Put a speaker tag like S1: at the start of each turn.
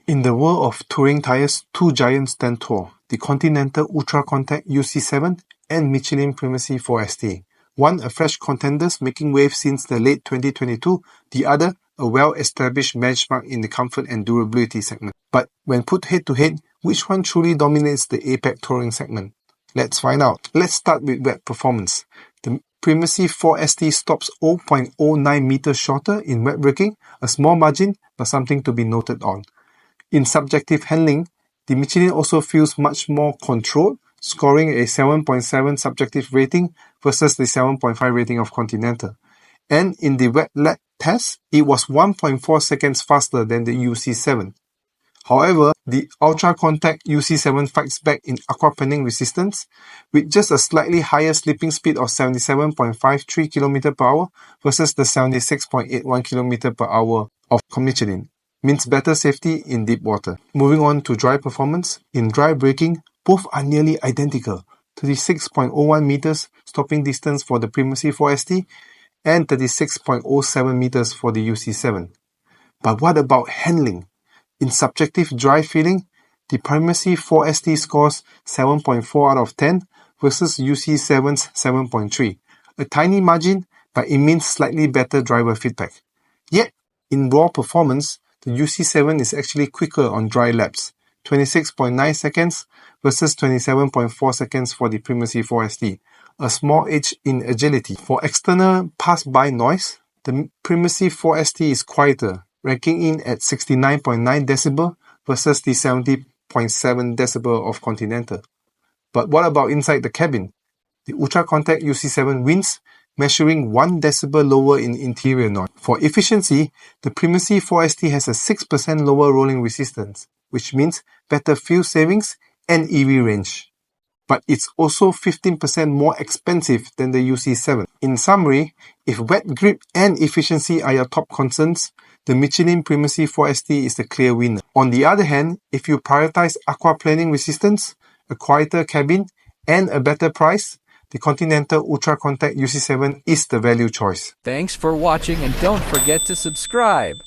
S1: In the world of touring tyres, two giants stand tall, the Continental UltraContact UC7 and Michelin Primacy 4ST. One a fresh contenders making waves since the late 2022, the other a well-established benchmark in the comfort and durability segment. But when put head-to-head, which one truly dominates the APAC touring segment? Let's find out. Let's start with wet performance. The Primacy 4ST stops 0.09 meters shorter in wet braking, a small margin but something to be noted on. In subjective handling, the Michelin also feels much more controlled, scoring a 7.7 subjective rating versus the 7.5 rating of Continental. And in the wet lap test, it was 1.4 seconds faster than the UC7. However, the UltraContact UC7 fights back in aquaplaning resistance with just a slightly higher slipping speed of 77.53 km per hour versus the 76.81 km per hour of Michelin. Means better safety in deep water. Moving on to dry performance. In dry braking, both are nearly identical. 36.01 meters stopping distance for the Primacy 4ST and 36.07 meters for the UC7. But what about handling? In subjective dry feeling, the Primacy 4ST scores 7.4 out of 10 versus UC7's 7.3. A tiny margin, but it means slightly better driver feedback. Yet, in raw performance, the UC7 is actually quicker on dry laps, 26.9 seconds versus 27.4 seconds for the Primacy 4ST, a small edge in agility. For external pass-by noise, the Primacy 4ST is quieter, ranking in at 69.9 decibel versus the 70.7 decibel of Continental. But what about inside the cabin? The UltraContact UC7 wins, measuring 1 decibel lower in interior noise. For efficiency, the Primacy 4ST has a 6% lower rolling resistance, which means better fuel savings and EV range. But it's also 15% more expensive than the UC7. In summary, if wet grip and efficiency are your top concerns, the Michelin Primacy 4ST is the clear winner. On the other hand, if you prioritize aquaplaning resistance, a quieter cabin, and a better price, the Continental UltraContact UC7 is the value choice.
S2: Thanks for watching and don't forget to subscribe.